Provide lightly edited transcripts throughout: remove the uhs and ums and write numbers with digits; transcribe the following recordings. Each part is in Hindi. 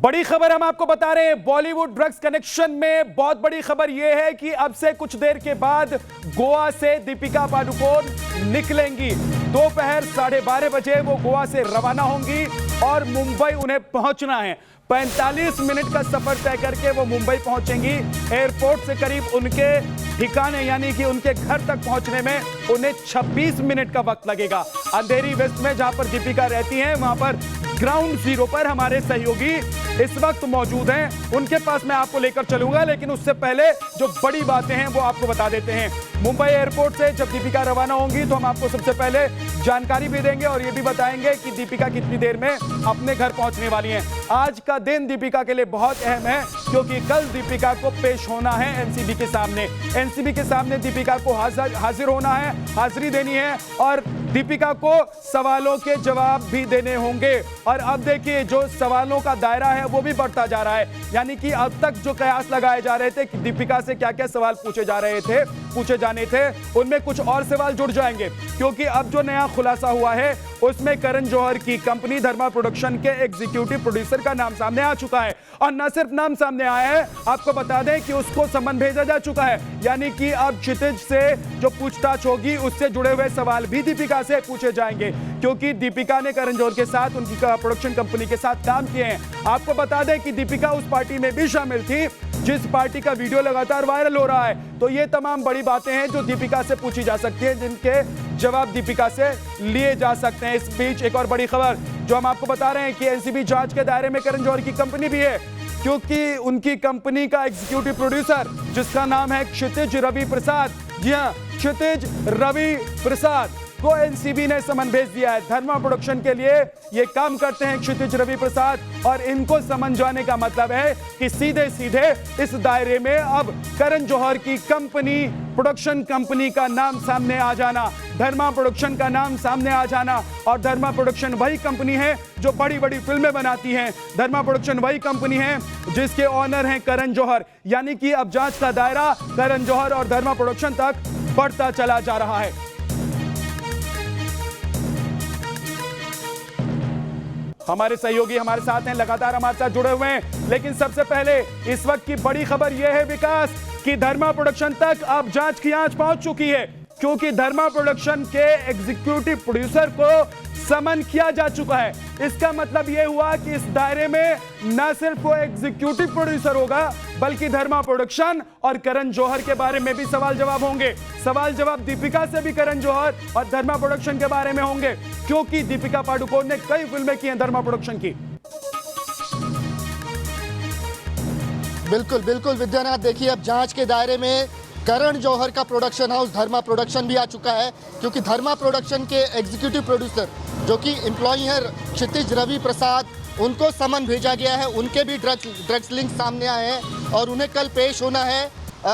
बड़ी खबर हम आपको बता रहे हैं, बॉलीवुड ड्रग्स कनेक्शन में बहुत बड़ी खबर यह है कि अब से कुछ देर के बाद गोवा से दीपिका पादुकोण निकलेंगी। दोपहर 12:30 बजे वो गोवा से रवाना होंगी और मुंबई उन्हें पहुंचना है। 45 मिनट का सफर तय करके वो मुंबई पहुंचेंगी। एयरपोर्ट से करीब उनके ठिकाने यानी कि उनके घर तक पहुंचने में उन्हें 26 मिनट का वक्त लगेगा। अंधेरी वेस्ट में जहां पर दीपिका रहती हैं वहां पर ग्राउंड जीरो पर हमारे सहयोगी इस वक्त मौजूद हैं। उनके पास मैं आपको लेकर चलूंगा, लेकिन उससे पहले जो बड़ी बातें हैं वो आपको बता देते हैं। मुंबई एयरपोर्ट से जब दीपिका रवाना होंगी तो हम आपको सबसे पहले जानकारी भी देंगे और ये भी बताएंगे कि दीपिका कितनी देर में अपने घर पहुंचने वाली हैं। आज का दिन दीपिका के लिए बहुत अहम है क्योंकि कल दीपिका को पेश होना है एनसीबी के सामने। एनसीबी के सामने दीपिका को हाजिर होना है, हाजिरी देनी है और दीपिका को सवालों के जवाब भी देने होंगे। और अब देखिए जो सवालों का दायरा है वो भी बढ़ता जा रहा है, यानी कि अब तक जो कयास लगाए जा रहे थे कि दीपिका से क्या क्या सवाल पूछे जाने थे उनमें कुछ और सवाल जुड़ जाएंगे क्योंकि अब जो नया खुलासा हुआ है उसमें करण जौहर की कंपनी धर्मा प्रोडक्शन के एग्जीक्यूटिव प्रोड्यूसर का नाम सामने आ चुका है। और न सिर्फ नाम सामने आया है, आपको बता दें कि उसको समन भेजा जा चुका है, यानी कि अब क्षितिज से जो पूछताछ होगी उससे जुड़े हुए सवाल भी दीपिका से पूछे जाएंगे क्योंकि दीपिका ने करण जौहर के साथ उनकी प्रोडक्शन कंपनी के साथ काम किए हैं। आपको बता दें कि दीपिका उस पार्टी में भी शामिल थी जिस पार्टी का वीडियो लगातार वायरल हो रहा है। तो ये तमाम बड़ी बातें हैं जो दीपिका से पूछी जा सकती हैं, जिनके जवाब दीपिका से लिए जा सकते हैं। इस बीच एक और बड़ी खबर जो हम आपको बता रहे हैं कि एनसीबी जांच के दायरे में करण जौहर की कंपनी भी है क्योंकि उनकी कंपनी का एग्जीक्यूटिव प्रोड्यूसर जिसका नाम है क्षितिज रवि प्रसाद, जी हां क्षितिज रवि प्रसाद को एनसीबी ने समन भेज दिया है। धर्मा प्रोडक्शन के लिए ये काम करते हैं क्षितिज रवि प्रसाद और इनको समन जाने का मतलब है कि सीधे सीधे इस दायरे में अब करण जौहर की कंपनी प्रोडक्शन कंपनी का नाम सामने आ जाना, धर्मा प्रोडक्शन का नाम सामने आ जाना। और धर्मा प्रोडक्शन वही कंपनी है जो बड़ी बड़ी फिल्में बनाती है। धर्मा प्रोडक्शन वही कंपनी है जिसके ऑनर हैं करण जौहर, यानी कि अब जांच का दायरा करण जौहर और धर्मा प्रोडक्शन तक बढ़ता चला जा रहा है। हमारे सहयोगी हमारे साथ हैं, लगातार हमारे साथ जुड़े हुए हैं, लेकिन सबसे पहले इस वक्त की बड़ी खबर यह है विकास कि धर्मा प्रोडक्शन तक अब जांच की आंच पहुंच चुकी है क्योंकि धर्मा प्रोडक्शन के एग्जीक्यूटिव प्रोड्यूसर को समन किया जा चुका है। इसका मतलब यह हुआ कि इस दायरे में न सिर्फ वो एग्जीक्यूटिव प्रोड्यूसर होगा बल्कि धर्मा प्रोडक्शन और करण जौहर के बारे में भी सवाल जवाब होंगे। सवाल जवाब दीपिका से भी करण जौहर और धर्मा प्रोडक्शन के बारे में होंगे क्योंकि दीपिका पादुकोण ने कई फिल्में की हैं धर्मा प्रोडक्शन की। बिल्कुल बिल्कुल विद्यानाथ, देखिए अब जांच के दायरे में करण जौहर का प्रोडक्शन हाउस धर्मा प्रोडक्शन भी आ चुका है क्योंकि धर्मा प्रोडक्शन के एग्जीक्यूटिव प्रोड्यूसर जो कि एम्प्लॉई हैं क्षितिज रवि प्रसाद, उनको समन भेजा गया है। उनके भी ड्रग्स लिंक सामने आए हैं और उन्हें कल पेश होना है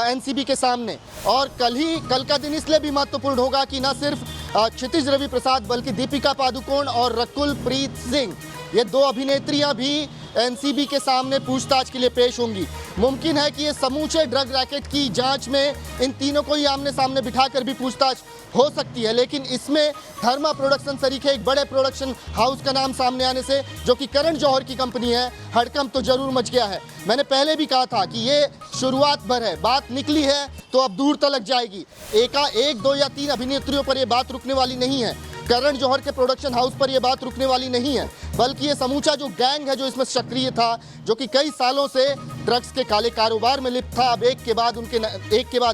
एनसीबी के सामने। और कल का दिन इसलिए भी महत्वपूर्ण होगा कि न सिर्फ क्षितिज रवि प्रसाद बल्कि दीपिका पादुकोण और रकुल प्रीत सिंह, ये दो अभिनेत्रियां भी एनसीबी के सामने पूछताछ के लिए पेश होंगी। मुमकिन है कि ये समूचे ड्रग रैकेट की जांच में इन तीनों को ही आमने सामने बिठाकर भी पूछताछ हो सकती है, लेकिन इसमें धर्मा प्रोडक्शन सरीखे एक बड़े प्रोडक्शन हाउस का नाम सामने आने से जो कि करण जौहर की कंपनी है, हड़कंप तो जरूर मच गया है। मैंने पहले भी कहा था कि ये शुरुआत भर है, बात निकली है तो अब दूर तलक जाएगी। एक दो या तीन अभिनेत्रियों पर यह बात रुकने वाली नहीं है, करण जौहर के प्रोडक्शन हाउस पर यह बात रुकने वाली नहीं है, बल्कि ये समूचा जो गैंग है जो इसमें सक्रिय था, जो कि कई सालों से ड्रग्स के काले कारोबार में लिप्त था, अब एक के बाद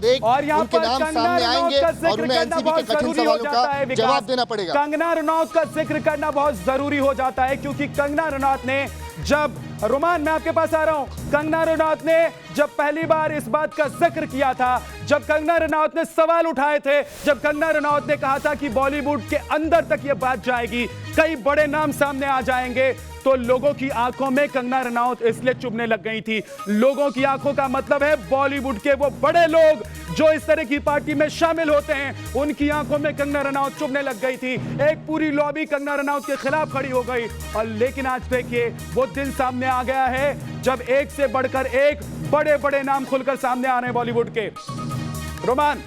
एक उनके नाम सामने आएंगे और उन्हें एनसीबी के कठिन सवालों का जवाब देना पड़ेगा। कंगना रनौत का जिक्र करना बहुत जरूरी हो जाता है क्योंकि कंगना रनौत ने जब रोमान मैं आपके पास आ रहा हूं, कंगना रनौत ने जब पहली बार इस बात का जिक्र किया था, जब कंगना रनौत ने सवाल उठाए थे, जब कंगना रनौत ने कहा था कि बॉलीवुड के अंदर तक ये बात जाएगी, कई बड़े नाम सामने आ जाएंगे, तो लोगों की आंखों में कंगना रनौत इसलिए चुभने लग गई थी। लोगों की आंखों का मतलब है बॉलीवुड के वो बड़े लोग जो इस तरह की पार्टी में शामिल होते हैं, उनकी आंखों में कंगना रनौत चुभने लग गई थी। एक पूरी लॉबी कंगना रनौत के खिलाफ खड़ी हो गई। और लेकिन आज देखिए वो दिन सामने आ गया है जब एक से बढ़कर एक बड़े बड़े नाम खुलकर सामने आ रहे हैं बॉलीवुड के। रोमान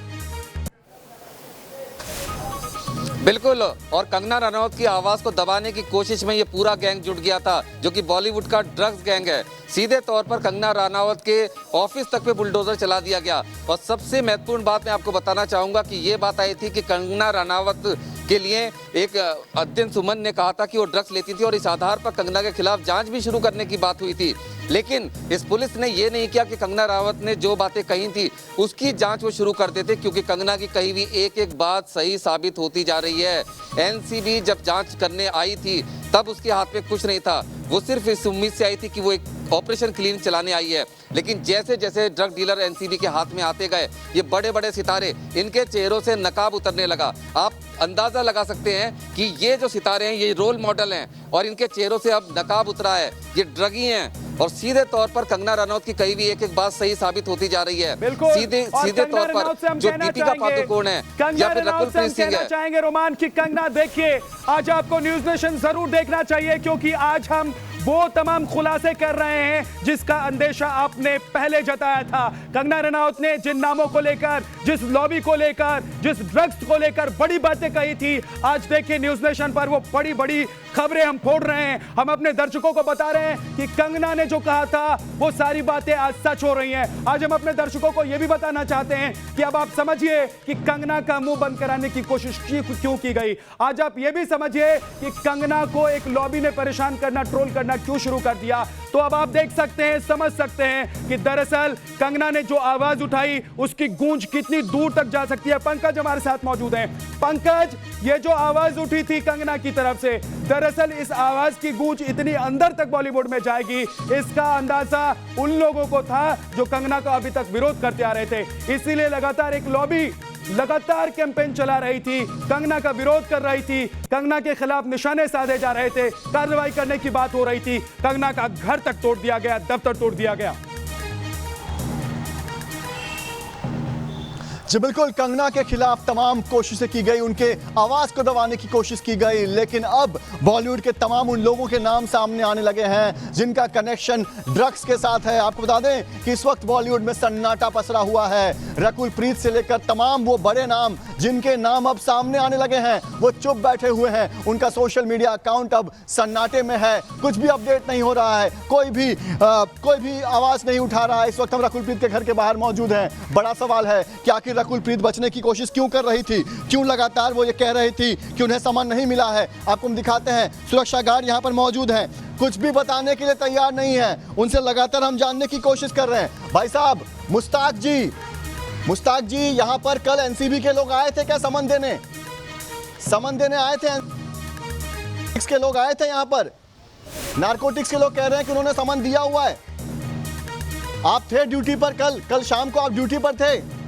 बिल्कुल, और कंगना रनौत की आवाज को दबाने की कोशिश में ये पूरा गैंग जुट गया था, जो कि बॉलीवुड का ड्रग्स गैंग है। सीधे तौर पर कंगना रनौत के ऑफिस तक पे बुलडोजर चला दिया गया। और सबसे महत्वपूर्ण बात मैं आपको बताना चाहूंगा कि ये बात आई थी कि कंगना रनौत के लिए एक अध्ययन सुमन ने कहा था कि वो ड्रग्स लेती थी, और इस आधार पर कंगना के खिलाफ जांच भी शुरू करने की बात हुई थी। लेकिन इस पुलिस ने ये नहीं किया कि कंगना रनौत ने जो बातें कही थी उसकी जांच वो शुरू कर देते, क्योंकि कंगना की कही हुई एक एक बात सही साबित होती जा रही है। एनसीबी जब जांच करने आई थी तब उसके हाथ में कुछ नहीं था, वो सिर्फ इस उम्मीद से आई थी कि वो एक ऑपरेशन क्लीन चलाने आई है। लेकिन जैसे जैसे ड्रग डीलर एनसीबी के हाथ में आते गए, ये बड़े बड़े सितारे, इनके चेहरों से नकाब उतरने लगा। आप अंदाजा लगा सकते हैं कि ये जो सितारे हैं ये रोल मॉडल हैं, और इनके चेहरों से अब नकाब उतरा है, ये ड्रगी हैं। और सीधे तौर पर कंगना रनौत की कही भी एक एक बात सही साबित होती जा रही है। सीधे तौर पर जो दीपिका पादुकोण है या फिर रकुल प्रीत सिंह है। चाहेंगे रोमान की कंगना, देखिए आज आपको न्यूज नेशन जरूर देखना चाहिए, क्योंकि आज हम वो तमाम खुलासे कर रहे हैं जिसका अंदेशा आपने पहले जताया था। कंगना रनौत ने जिन नामों को लेकर, जिस लॉबी को लेकर, जिस ड्रग्स को लेकर बड़ी बातें कही थी, आज देखिए न्यूज नेशन पर वो बड़ी बड़ी खबरें हम फोड़ रहे हैं। हम अपने दर्शकों को बता रहे हैं कि कंगना ने जो कहा था वो सारी बातें आज सच हो रही हैं। आज हम अपने दर्शकों को यह भी बताना चाहते हैं कि अब आप समझिए कि कंगना का मुंह बंद कराने की कोशिश क्यों की गई। आज आप ये भी समझिए कि कंगना को एक लॉबी ने परेशान करना, ट्रोल करना क्यों शुरू कर दिया। तो अब आप देख सकते हैं, समझ सकते हैं कि दरअसल कंगना ने जो आवाज उठाई उसकी गूंज कितनी दूर तक जा सकती है। पंकज हमारे साथ मौजूद हैं। पंकज, ये जो आवाज उठी थी कंगना की तरफ से, दरअसल इस आवाज की गूंज इतनी अंदर तक बॉलीवुड में जाएगी, इसका अंदाजा उन लोगों को था जो कंगना का अभी तक विरोध करते आ रहे थे। इसीलिए लगातार एक लॉबी लगातार कैंपेन चला रही थी, कंगना का विरोध कर रही थी, कंगना के खिलाफ निशाने साधे जा रहे थे, कार्रवाई करने की बात हो रही थी। कंगना का घर तक तोड़ दिया गया, दफ्तर तोड़ दिया गया। जी बिल्कुल, कंगना के खिलाफ तमाम कोशिशें की गई, उनके आवाज को दबाने की कोशिश की गई, लेकिन अब बॉलीवुड के तमाम उन लोगों के नाम सामने आने लगे हैं जिनका कनेक्शन ड्रग्स के साथ है। आपको बता दें कि इस वक्त बॉलीवुड में सन्नाटा पसरा हुआ है। रकुल प्रीत से लेकर तमाम वो बड़े नाम जिनके नाम अब सामने आने लगे हैं, वो चुप बैठे हुए हैं। उनका सोशल मीडिया अकाउंट अब सन्नाटे में है, कुछ भी अपडेट नहीं हो रहा है, कोई भी आवाज नहीं उठा रहा है। इस वक्त हम रकुल प्रीत के घर के बाहर मौजूद हैं। बड़ा सवाल है कि आखिर रकुल प्रीत बचने की कोशिश क्यों कर रही थी, क्यों लगातार वो ये कह रही थी कि उन्हें सामान नहीं मिला है। आपको हम दिखाते हैं, सुरक्षा गार्ड यहाँ पर मौजूद हैं, कुछ भी बताने के लिए तैयार नहीं है। उनसे लगातार हम जानने की कोशिश कर रहे हैं। भाई साहब, मुश्ताक जी यहाँ पर कल एनसीबी के लोग आए थे क्या समन देने आए थे? के लोग आए थे यहाँ पर, नारकोटिक्स के लोग कह रहे हैं कि उन्होंने समन दिया हुआ है। आप थे ड्यूटी पर, कल शाम को आप ड्यूटी पर थे,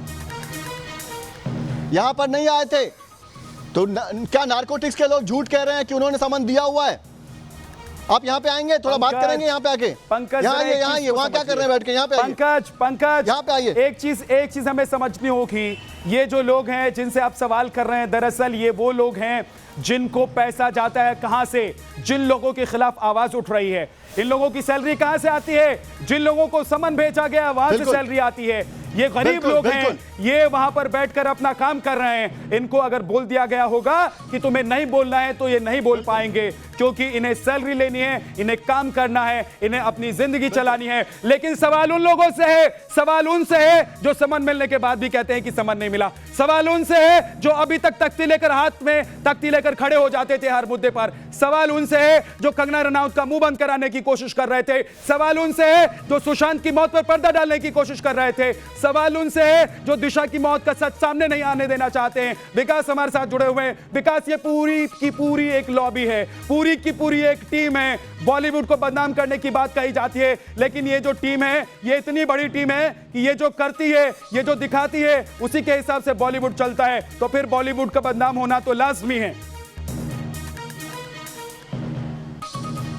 यहां पर नहीं आए थे, तो क्या नारकोटिक्स के लोग झूठ कह रहे हैं कि उन्होंने समन दिया हुआ है? आप यहाँ पे आएंगे, थोड़ा बात करेंगे यहाँ पे आके। पंकज, यहाँ वहाँ क्या कर रहे हैं बैठ के? यहाँ पे पंकज यहाँ पे आइए। एक चीज हमें समझनी होगी, ये जो लोग हैं जिनसे आप सवाल कर रहे हैं, दरअसल ये वो लोग हैं जिनको पैसा जाता है कहां से, जिन लोगों के खिलाफ आवाज उठ रही है। इन लोगों की सैलरी कहां से आती है? जिन लोगों को समन भेजा गया वहां से सैलरी आती है। ये गरीब लोग हैं, ये वहां पर बैठकर अपना काम कर रहे हैं। इनको अगर बोल दिया गया होगा कि तुम्हें नहीं बोलना है तो ये नहीं बोल पाएंगे, क्योंकि इन्हें सैलरी लेनी है, इन्हें काम करना है, इन्हें अपनी जिंदगी चलानी है। लेकिन सवाल उन लोगों से है, सवाल उनसे है जो समन मिलने के बाद भी कहते हैं कि समन नहीं मिला। सवाल उनसे है जो अभी तक तख्ती लेकर हाथ में तख्ती लेकर खड़े हो जाते थे हर मुद्दे पर। सवाल उनसे है जो कंगना रनौत का मुंह बंद कराने की कोशिश कर रहे थे। सवाल उनसे है जो सुशांत की मौत पर पर्दा डालने की कोशिश कर रहे थे। सवाल उनसे है जो दिशा की मौत का सच सामने नहीं आने देना चाहते हैं। विकास हमारे साथ जुड़े हुए हैं। विकास, ये पूरी की पूरी एक लॉबी है, पूरी की पूरी एक टीम है। बॉलीवुड को बदनाम करने की बात कही जाती है, लेकिन ये जो टीम है ये इतनी बड़ी टीम है कि ये जो करती है, ये जो दिखाती है, उसी के हिसाब से बॉलीवुड चलता है। तो फिर बॉलीवुड का बदनाम होना तो लाजमी है।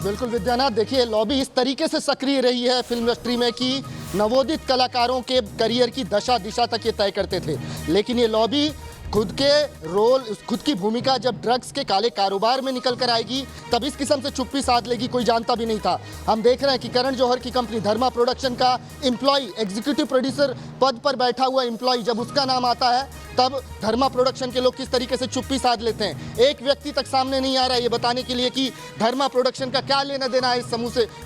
बिल्कुल विद्यानाथ, देखिए लॉबी इस तरीके से सक्रिय रही है फिल्म इंडस्ट्री में कि नवोदित कलाकारों के करियर की दशा दिशा तक ये तय करते थे। लेकिन ये लॉबी खुद के रोल, खुद की भूमिका जब ड्रग्स के काले कारोबार में निकल कर आएगी तब इस किस्म से चुप्पी साध लेगी, कोई जानता भी नहीं था। हम देख रहे हैं कि करण जौहर की कंपनी धर्मा प्रोडक्शन का एम्प्लॉय, एग्जीक्यूटिव प्रोड्यूसर पद पर बैठा हुआ एम्प्लॉय, जब उसका नाम आता है तब धर्मा प्रोडक्शन के लोग किस तरीके से चुप्पी साध लेते हैं। एक व्यक्ति तक सामने नहीं आ रहा है ये बताने के लिए कि धर्मा प्रोडक्शन का क्या लेना देना है इस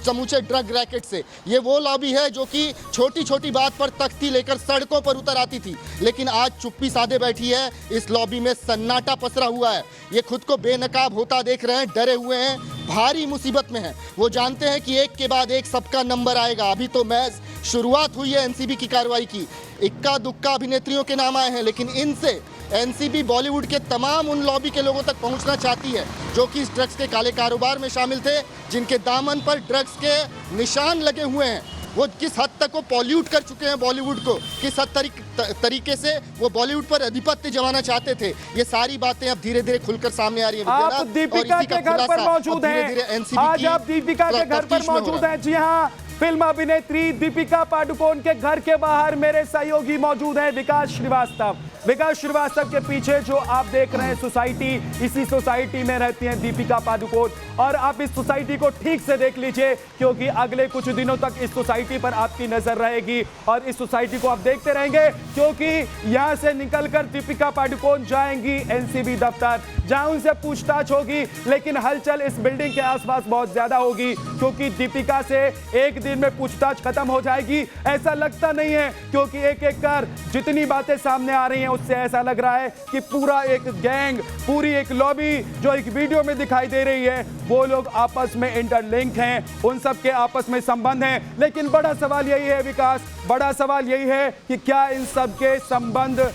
समूचे ड्रग रैकेट से। ये वो लॉबी है जो कि छोटी छोटी बात पर तख्ती लेकर सड़कों पर उतर आती थी, लेकिन आज चुप्पी साधे बैठी है। इस लॉबी में सन्नाटा पसरा हुआ है। ये खुद को बेनकाब होता देख रहे हैं, डरे हुए हैं, भारी मुसीबत में हैं। वो जानते हैं कि एक के बाद एक सबका नंबर आएगा। अभी तो महज शुरुआत हुई है एनसीबी की कार्रवाई की। इक्का दुक्का अभिनेत्रियों के नाम आए हैं, लेकिन इनसे एनसीबी बॉलीवुड के तमाम उन लॉबी के लोगों तक पहुंचना चाहती है जो कि इस ड्रग्स के काले कारोबार में शामिल थे, जिनके दामन पर ड्रग्स के निशान लगे हुए हैं। वो किस हद तक वो पॉल्यूट कर चुके हैं बॉलीवुड को, किस हद तरीके से वो बॉलीवुड पर अधिपत्य जमाना चाहते थे। ये सारी बातें अब धीरे धीरे खुलकर सामने आ रही है। आप दीपिका के घर पर मौजूद हैं, आज आप दीपिका के घर पर मौजूद हैं। जी हाँ, फिल्म अभिनेत्री दीपिका पादुकोण के घर के बाहर मेरे सहयोगी मौजूद हैं विकास श्रीवास्तव। विकास श्रीवास्तव के पीछे जो आप देख रहे हैं सोसाइटी, इसी सोसाइटी में रहती हैं दीपिका पादुकोण। और आप इस सोसाइटी को ठीक से देख लीजिए, क्योंकि अगले कुछ दिनों तक इस सोसाइटी पर आपकी नजर रहेगी और इस सोसाइटी को आप देखते रहेंगे, क्योंकि यहां से निकलकर दीपिका पादुकोण जाएंगी एनसीबी दफ्तर, जहां उनसे पूछताछ होगी। लेकिन हलचल इस बिल्डिंग के आसपास बहुत ज्यादा होगी, क्योंकि दीपिका से एक दिन में पूछताछ खत्म हो जाएगी ऐसा लगता नहीं है, क्योंकि एक एक कर जितनी बातें सामने आ रही हैं उससे ऐसा लग रहा है कि पूरा एक गैंग, पूरी एक लॉबी जो एक वीडियो में दिखाई दे रही है, वो लोग आपस में इंटरलिंक हैं, उन सब के आपस में संबंध हैं। लेकिन बड़ा सवाल यही है विकास, बड़ा सवाल यही है कि क्या इन सब के संबंध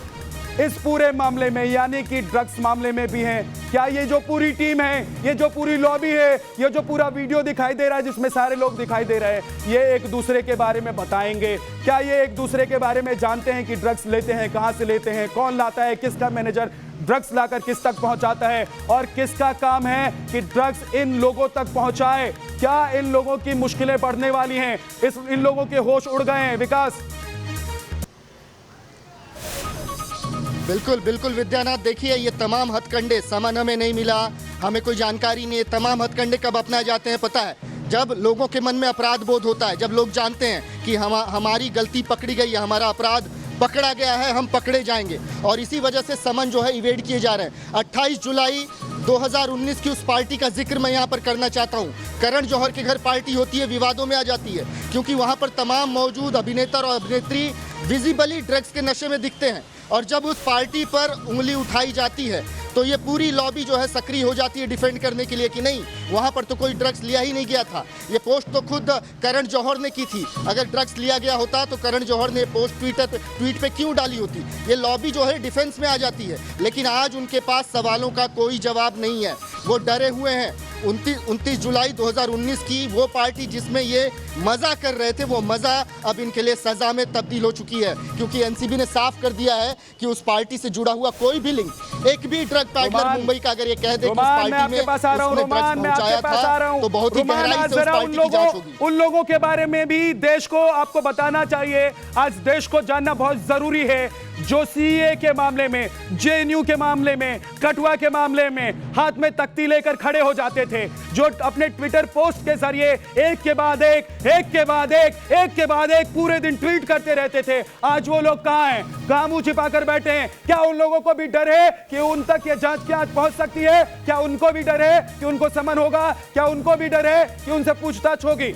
इस पूरे मामले में यानी कि ड्रग्स मामले में भी हैं? क्या ये जो पूरी टीम है, ये जो पूरी लॉबी है, ये जो पूरा वीडियो दिखाई दे रहा है जिसमें सारे लोग दिखाई दे रहे हैं, ये एक दूसरे के बारे में बताएंगे? क्या ये एक दूसरे के बारे में जानते हैं कि ड्रग्स लेते हैं, कहां से लेते हैं, कौन लाता है, किसका मैनेजर ड्रग्स लाकर किस तक पहुंचाता है और किसका काम है कि ड्रग्स इन लोगों तक पहुंचाए? क्या इन लोगों की मुश्किलें बढ़ने वाली हैं? इन लोगों के होश उड़ गए हैं विकास? बिल्कुल बिल्कुल विद्यानाथ, देखिए ये तमाम हथकंडे सामान हमें नहीं मिला, हमें कोई जानकारी नहीं है। तमाम हथकंडे कब अपनाए जाते हैं पता है? जब लोगों के मन में अपराध बोध होता है, जब लोग जानते हैं कि हमारी गलती पकड़ी गई है, हमारा अपराध पकड़ा गया है, हम पकड़े जाएंगे। और इसी वजह से समन जो है इवेड किए जा रहे हैं। 28 जुलाई 2019 की उस पार्टी का जिक्र मैं यहाँ पर करना चाहता हूँ। करण जौहर के घर पार्टी होती है, विवादों में आ जाती है, क्योंकि वहाँ पर तमाम मौजूद अभिनेता और अभिनेत्री विजिबली ड्रग्स के नशे में दिखते हैं। और जब उस पार्टी पर उंगली उठाई जाती है तो ये पूरी लॉबी जो है सक्रिय हो जाती है डिफेंड करने के लिए कि नहीं, वहाँ पर तो कोई ड्रग्स लिया ही नहीं गया था। ये पोस्ट तो खुद करण जौहर ने की थी। अगर ड्रग्स लिया गया होता तो करण जौहर ने पोस्ट ट्वीट पे क्यों डाली होती? ये लॉबी जो है डिफेंस में आ जाती है। लेकिन आज उनके पास सवालों का कोई जवाब नहीं है, वो डरे हुए हैं। 29 जुलाई 2019 की वो पार्टी जिसमें ये मज़ा कर रहे थे, वो मज़ा अब इनके लिए सज़ा में तब्दील हो चुकी है, क्योंकि एनसीबी ने साफ कर दिया है कि उस पार्टी से जुड़ा हुआ कोई भी लिंक, एक भी ड्रग पैडलर मुंबई का अगर ये कह दे कि उस पार्टी में उसने ड्रग्स पहुंचाया था, तो बहुत ही गहराई से उस पार्टी की जांच होगी। उन लोगों के बारे में भी देश को आपको बताना चाहिए। आज देश को जानना बहुत जरूरी है, जो सीए के मामले में, जेएनयू के मामले में, कठुआ के मामले में हाथ में तख्ती लेकर खड़े हो जाते थे, जो अपने ट्विटर पोस्ट के जरिए एक के बाद एक पूरे दिन ट्वीट करते रहते थे, आज वो लोग कहां हैं? कहां मुंह छिपाकर बैठे हैं? क्या उन लोगों को भी डर है कि उन तक ये जांच की आज पहुंच सकती है? क्या उनको भी डर है कि उनको समन होगा? क्या उनको भी डर है कि उनसे पूछताछ होगी?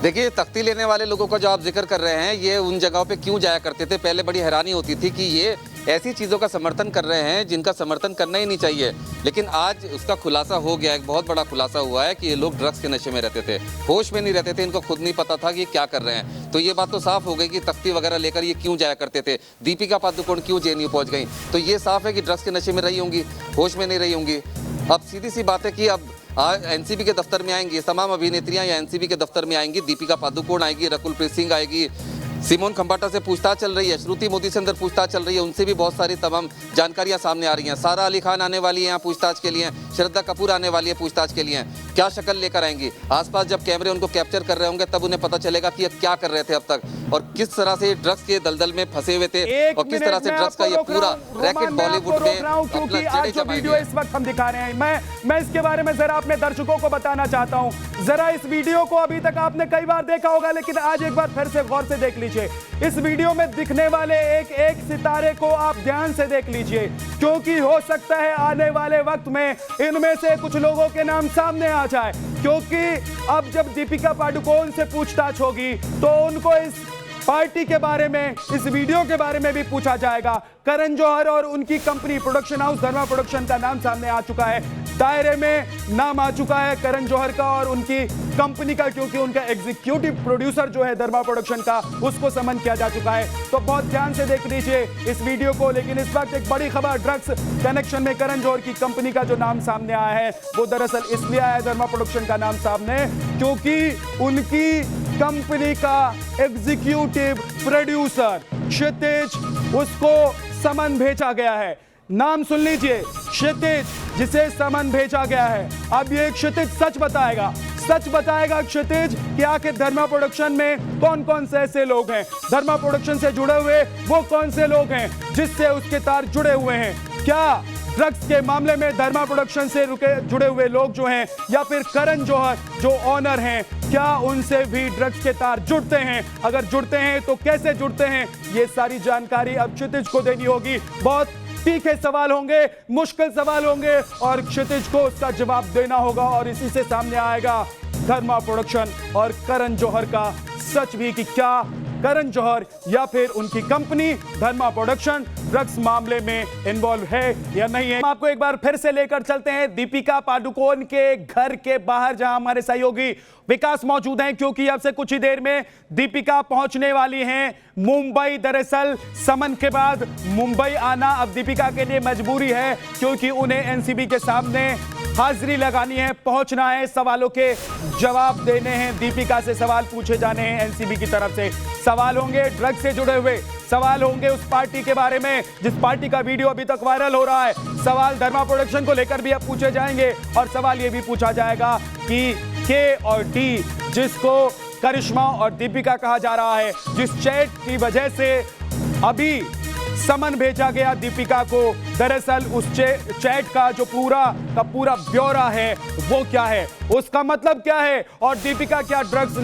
देखिए, तख्ती लेने वाले लोगों का जो आप जिक्र कर रहे हैं, ये उन जगहों पे क्यों जाया करते थे? पहले बड़ी हैरानी होती थी कि ये ऐसी चीज़ों का समर्थन कर रहे हैं जिनका समर्थन करना ही नहीं चाहिए। लेकिन आज उसका खुलासा हो गया, एक बहुत बड़ा खुलासा हुआ है कि ये लोग ड्रग्स के नशे में रहते थे, होश में नहीं रहते थे, इनको खुद नहीं पता था कि ये क्या कर रहे हैं। तो ये बात तो साफ हो गई कि तख्ती वगैरह लेकर ये क्यों जाया करते थे। दीपिका पादुकोण क्यों जेएनयू पहुंच गई, तो ये साफ है कि ड्रग्स के नशे में रही होंगी, होश में नहीं रही होंगी। अब सीधी सी बात है कि अब एनसीबी के दफ्तर में आएंगी तमाम अभिनेत्रियां, या एनसीबी के दफ्तर में आएंगी। दीपिका पादुकोण आएगी, रकुलप्रीत सिंह आएगी, सिमोन खंबाटा से पूछताछ चल रही है, श्रुति मोदी से अंदर पूछताछ चल रही है, उनसे भी बहुत सारी तमाम जानकारियां सामने आ रही हैं। सारा अली खान आने वाली है यहाँ पूछताछ के लिए। श्रद्धा कपूर आने वाली है पूछताछ के लिए। क्या शक्ल लेकर आएंगी, आसपास जब कैमरे उनको कैप्चर कर रहे होंगे तब उन्हें पता चलेगा कि ये क्या कर रहे थे अब तक और किस तरह से ड्रग्स के दलदल में फंसे हुए थे और किस तरह से ड्रग्स का ये पूरा रैकेट बॉलीवुड में क्योंकि आज जो वीडियो इस वक्त हम दिखा रहे हैं, मैं इसके बारे में जरा अपने दर्शकों को बताना चाहता हूं। जरा इस वीडियो को अभी तक आपने कई बार देखा होगा, लेकिन आज एक बार फिर से गौर से देख लीजिए। इस वीडियो में दिखने वाले एक एक सितारे को आप ध्यान से देख लीजिए, क्योंकि हो सकता है आने वाले वक्त में इनमें से कुछ लोगों के नाम सामने आ जाए, क्योंकि अब जब दीपिका पादुकोण से पूछताछ होगी तो उनको इस पार्टी के बारे में, इस वीडियो के बारे में भी पूछा जाएगा। करण जौहर और उनकी कंपनी प्रोडक्शन हाउस धर्मा प्रोडक्शन का नाम सामने आ चुका है, दायरे में नाम आ चुका है करण जौहर का और उनकी कंपनी का, क्योंकि उनका एग्जीक्यूटिव प्रोड्यूसर जो है धर्मा प्रोडक्शन का, उसको समन किया जा चुका है। तो बहुत ध्यान से देख लीजिए इस वीडियो को। लेकिन इस वक्त एक बड़ी खबर ड्रग्स कनेक्शन में करण जौहर की कंपनी का जो नाम सामने आया है वो दरअसल इसलिए आया है धर्मा प्रोडक्शन का नाम सामने, क्योंकि उनकी कंपनी का एग्जीक्यूटिव प्रोड्यूसर क्षितिज, उसको समन भेजा गया है। नाम सुन लीजिए, क्षितिज, जिसे समन भेजा गया है। अब ये क्षितिज सच बताएगा क्षितिज कि आखिर धर्मा प्रोडक्शन में कौन कौन से ऐसे लोग हैं, धर्मा प्रोडक्शन से जुड़े हुए वो कौन से लोग हैं जिससे उसके तार जुड़े हुए हैं। क्या ड्रग्स के मामले में धर्मा प्रोडक्शन से जुड़े हुए लोग जो हैं या फिर करण जौहर जो ऑनर हैं, क्या उनसे भी ड्रग्स के तार जुड़ते हैं? अगर जुड़ते हैं तो कैसे जुड़ते हैं? ये सारी जानकारी अब क्षितिज को देनी होगी। बहुत तीखे सवाल होंगे, मुश्किल सवाल होंगे और क्षितिज को उसका जवाब देना होगा और इसी से सामने आएगा धर्मा प्रोडक्शन और करण जौहर का सच भी कि क्या करण जौहर या फिर उनकी कंपनी धर्मा प्रोडक्शन ड्रग्स मामले में इन्वॉल्व है या नहीं है। हम आपको एक बार फिर से लेकर चलते हैं दीपिका पादुकोण के घर के बाहर, जहां हमारे सहयोगी विकास मौजूद हैं, क्योंकि अब से कुछ ही देर में दीपिका पहुंचने वाली हैं मुंबई। दरअसल समन के बाद मुंबई आना अब दीपिका के लिए मजबूरी है, क्योंकि उन्हें एनसीबी के सामने हाजिरी लगानी है, पहुंचना है, सवालों के जवाब देने हैं, दीपिका से सवाल पूछे जाने हैं एनसीबी की तरफ से। सवाल होंगे ड्रग्स से जुड़े हुए, सवाल होंगे उस पार्टी के बारे में जिस पार्टी का वीडियो अभी तक वायरल हो रहा है, सवाल धर्मा प्रोडक्शन को लेकर भी अब पूछे जाएंगे और सवाल यह भी पूछा जाएगा कि के और डी, जिसको करिश्मा और दीपिका कहा जा रहा है, जिस चैट की वजह से अभी समन भेजा गया दीपिका को, दरअसल उस चैट का जो पूरा का पूरा ब्यौरा है वो क्या है, उसका मतलब क्या है और दीपिका क्या ड्रग्स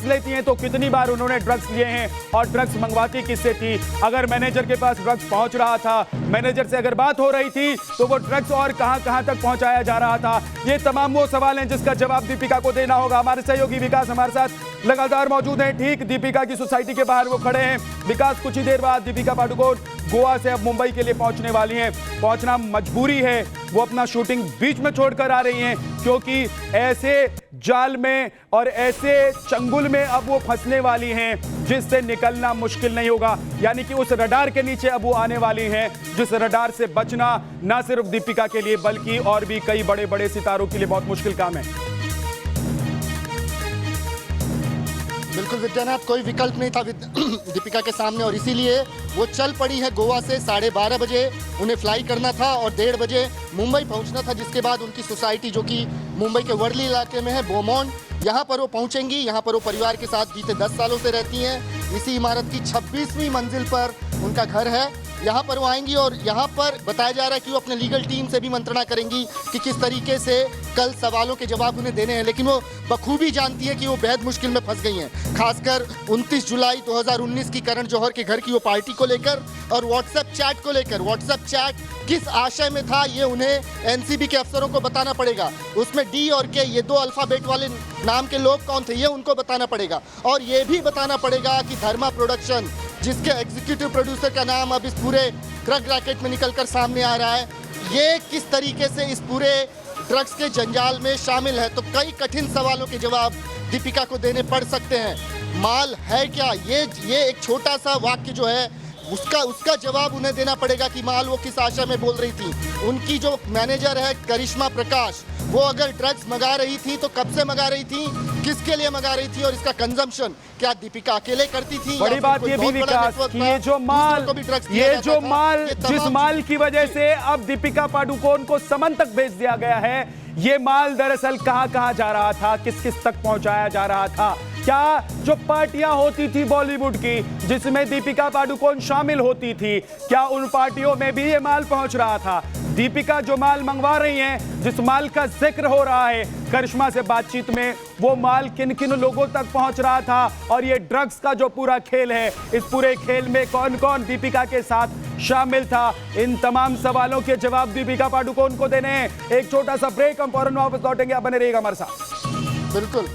लेती हैं तो कितनी बार उन्होंने ड्रग्स लिए हैं और ड्रग्स मंगवाती किससे थी, अगर मैनेजर के पास ड्रग्स पहुंच रहा था, मैनेजर से अगर बात हो रही थी तो वो ड्रग्स और कहां तक पहुंचाया जा रहा था। ये तमाम वो सवाल हैं जिसका जवाब दीपिका को देना होगा। हमारे सहयोगी विकास हमारे साथ लगातार मौजूद हैं, ठीक दीपिका की सोसाइटी के बाहर वो खड़े हैं। विकास, कुछ ही देर बाद दीपिका पादुकोण गोवा से अब मुंबई के लिए पहुंचने वाली हैं, पहुंचना मजबूरी है, वो अपना शूटिंग बीच में छोड़कर आ रही हैं, क्योंकि ऐसे जाल में और ऐसे चंगुल में अब वो फंसने वाली हैं जिससे निकलना मुश्किल नहीं होगा। यानी कि उस रडार के नीचे अब वो आने वाली हैं जिस रडार से बचना ना सिर्फ दीपिका के लिए बल्कि और भी कई बड़े बड़े सितारों के लिए बहुत मुश्किल काम है। बिल्कुल विद्यानाथ, कोई विकल्प नहीं था दीपिका के सामने और इसीलिए वो चल पड़ी है गोवा से। 12:30 बजे उन्हें फ्लाई करना था और 1:30 बजे मुंबई पहुंचना था, जिसके बाद उनकी सोसाइटी जो कि मुंबई के वर्ली इलाके में है, बोमोन, यहाँ पर वो पहुंचेंगी। यहाँ पर वो परिवार के साथ बीते 10 सालों से रहती हैं। इसी इमारत की 26वीं मंजिल पर उनका घर है। यहाँ पर वो आएंगी और यहाँ पर बताया जा रहा है कि वो अपने लीगल टीम से भी मंत्रणा करेंगी कि किस तरीके से कल सवालों के जवाब उन्हें देने हैं, लेकिन वो बखूबी जानती है कि वो बेहद मुश्किल में फंस गई हैं, खासकर 29 जुलाई 2019 की करण जौहर के घर की वो पार्टी को लेकर और व्हाट्सएप चैट को लेकर। व्हाट्सएप चैट किस आशय में था ये उन्हें एनसीबी के अफसरों को बताना पड़ेगा। उसमें डी और के, ये 2 अल्फाबेट वाले नाम के लोग कौन थे ये उनको बताना पड़ेगा और ये भी बताना पड़ेगा कि धर्मा प्रोडक्शन, जिसके एग्जीक्यूटिव प्रोड्यूसर का नाम अब इस पूरे ड्रग रैकेट में निकलकर सामने आ रहा है, ये किस तरीके से इस पूरे ड्रग्स के जंजाल में शामिल है। तो कई कठिन सवालों के जवाब दीपिका को देने पड़ सकते हैं। माल है क्या, ये एक छोटा सा वाक्य जो है उसका जवाब उन्हें देना पड़ेगा कि माल वो किस आशा में बोल रही थी। उनकी जो मैनेजर है करिश्मा प्रकाश, वो अगर ड्रग्स मंगा रही थी तो कब से मंगा रही थी, किसके लिए मंगा रही थी, और इसका कंजम्पशन क्या दीपिका अकेले करती थी? बड़ी बात ये भी विकास कि ये जो माल, जिस माल की वजह से अब दीपिका पादुकोण को समन तक भेज दिया गया है, ये माल दरअसल कहां जा रहा था, किस किस तक पहुंचाया जा रहा था? क्या जो पार्टियां होती थी बॉलीवुड की जिसमें दीपिका पादुकोण शामिल होती थी, क्या उन पार्टियों में भी ये माल पहुंच रहा था? दीपिका जो माल मंगवा रही हैं, जिस माल का जिक्र हो रहा है करिश्मा से बातचीत में, वो माल किन किन लोगों तक पहुंच रहा था? और ये ड्रग्स का जो पूरा खेल है, इस पूरे खेल में कौन कौन दीपिका के साथ शामिल था? इन तमाम सवालों के जवाब दीपिका पादुकोण को देने हैं। एक छोटा सा ब्रेक, हम फौरन वापस लौटेंगे, आप बने रहिएगा हमारे साथ। बिल्कुल।